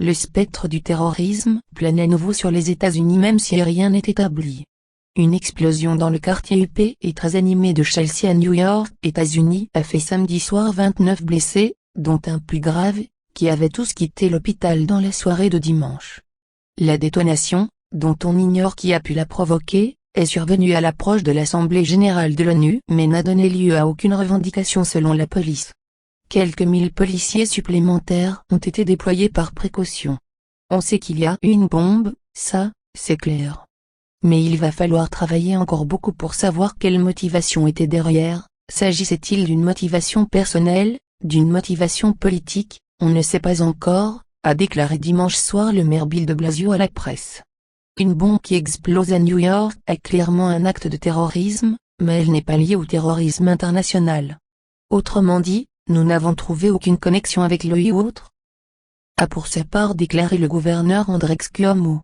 Le spectre du terrorisme plane à nouveau sur les États-Unis même si rien n'est établi. Une explosion dans le quartier UP et très animé de Chelsea à New York, États-Unis a fait samedi soir 29 blessés, dont un plus grave, qui avait tous quitté l'hôpital dans la soirée de dimanche. La détonation, dont on ignore qui a pu la provoquer, est survenue à l'approche de l'Assemblée générale de l'ONU mais n'a donné lieu à aucune revendication selon la police. Quelques 1000 policiers supplémentaires ont été déployés par précaution. On sait qu'il y a eu une bombe, ça, c'est clair. Mais il va falloir travailler encore beaucoup pour savoir quelle motivation était derrière. S'agissait-il d'une motivation personnelle, d'une motivation politique, on ne sait pas encore, a déclaré dimanche soir le maire Bill de Blasio à la presse. Une bombe qui explose à New York est clairement un acte de terrorisme, mais elle n'est pas liée au terrorisme international. Autrement dit, nous n'avons trouvé aucune connexion avec l'OI ou autre, a pour sa part déclaré le gouverneur Andrew Cuomo.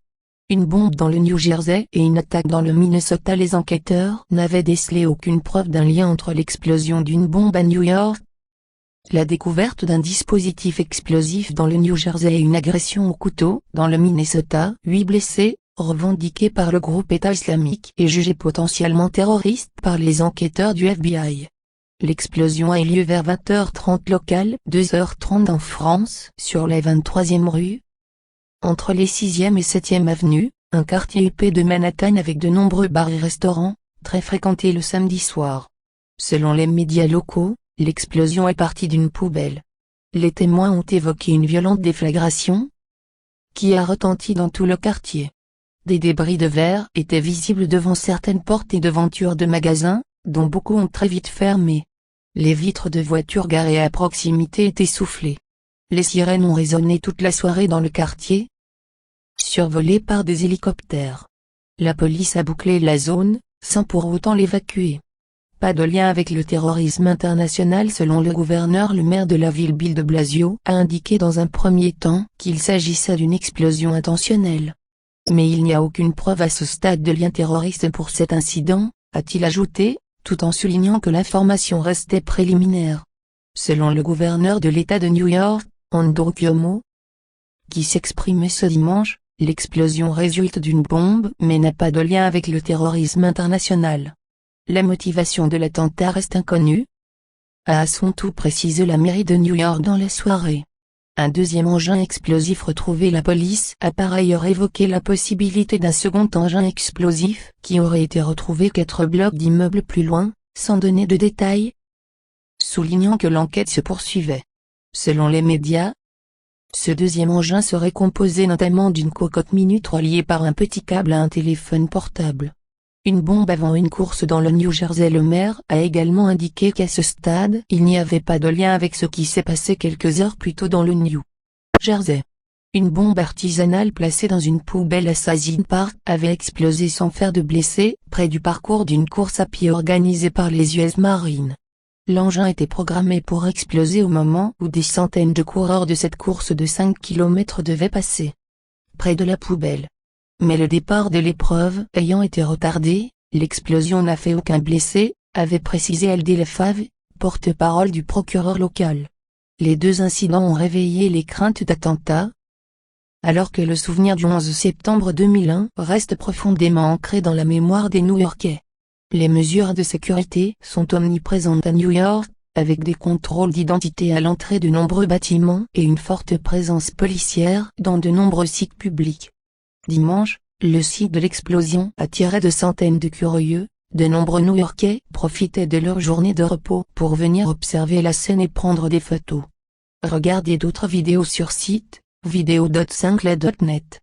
Une bombe dans le New Jersey et une attaque dans le Minnesota. Les enquêteurs n'avaient décelé aucune preuve d'un lien entre l'explosion d'une bombe à New York, la découverte d'un dispositif explosif dans le New Jersey et une agression au couteau dans le Minnesota. 8 blessés, revendiqués par le groupe État islamique et jugés potentiellement terroristes par les enquêteurs du FBI. L'explosion a eu lieu vers 20h30 locale, 2h30 en France, sur la 23e rue, entre les 6e et 7e avenues, un quartier huppé de Manhattan avec de nombreux bars et restaurants, très fréquentés le samedi soir. Selon les médias locaux, l'explosion est partie d'une poubelle. Les témoins ont évoqué une violente déflagration qui a retenti dans tout le quartier. Des débris de verre étaient visibles devant certaines portes et devantures de magasins, dont beaucoup ont très vite fermé. Les vitres de voitures garées à proximité étaient soufflées. Les sirènes ont résonné toute la soirée dans le quartier, survolé par des hélicoptères. La police a bouclé la zone, sans pour autant l'évacuer. Pas de lien avec le terrorisme international selon le gouverneur. Le maire de la ville Bill de Blasio a indiqué dans un premier temps qu'il s'agissait d'une explosion intentionnelle. Mais il n'y a aucune preuve à ce stade de lien terroriste pour cet incident, a-t-il ajouté, tout en soulignant que l'information restait préliminaire. Selon le gouverneur de l'État de New York, Andrew Cuomo, qui s'exprimait ce dimanche, l'explosion résulte d'une bombe mais n'a pas de lien avec le terrorisme international. La motivation de l'attentat reste inconnue, a à son tour précisé la mairie de New York dans la soirée. Un deuxième engin explosif retrouvé. La police a par ailleurs évoqué la possibilité d'un second engin explosif qui aurait été retrouvé 4 blocs d'immeubles plus loin, sans donner de détails, soulignant que l'enquête se poursuivait. Selon les médias, ce deuxième engin serait composé notamment d'une cocotte minute reliée par un petit câble à un téléphone portable. Une bombe avant une course dans le New Jersey. Le maire a également indiqué qu'à ce stade il n'y avait pas de lien avec ce qui s'est passé quelques heures plus tôt dans le New Jersey. Une bombe artisanale placée dans une poubelle à Sazine Park avait explosé sans faire de blessés, près du parcours d'une course à pied organisée par les US Marines. L'engin était programmé pour exploser au moment où des centaines de coureurs de cette course de 5 km devaient passer près de la poubelle. Mais le départ de l'épreuve ayant été retardé, l'explosion n'a fait aucun blessé, avait précisé Aldé Lefave, porte-parole du procureur local. Les deux incidents ont réveillé les craintes d'attentats, alors que le souvenir du 11 septembre 2001 reste profondément ancré dans la mémoire des New-Yorkais. Les mesures de sécurité sont omniprésentes à New York, avec des contrôles d'identité à l'entrée de nombreux bâtiments et une forte présence policière dans de nombreux sites publics. Dimanche, le site de l'explosion attirait de centaines de curieux. De nombreux New-Yorkais profitaient de leur journée de repos pour venir observer la scène et prendre des photos. Regardez d'autres vidéos sur site, video.5la.net.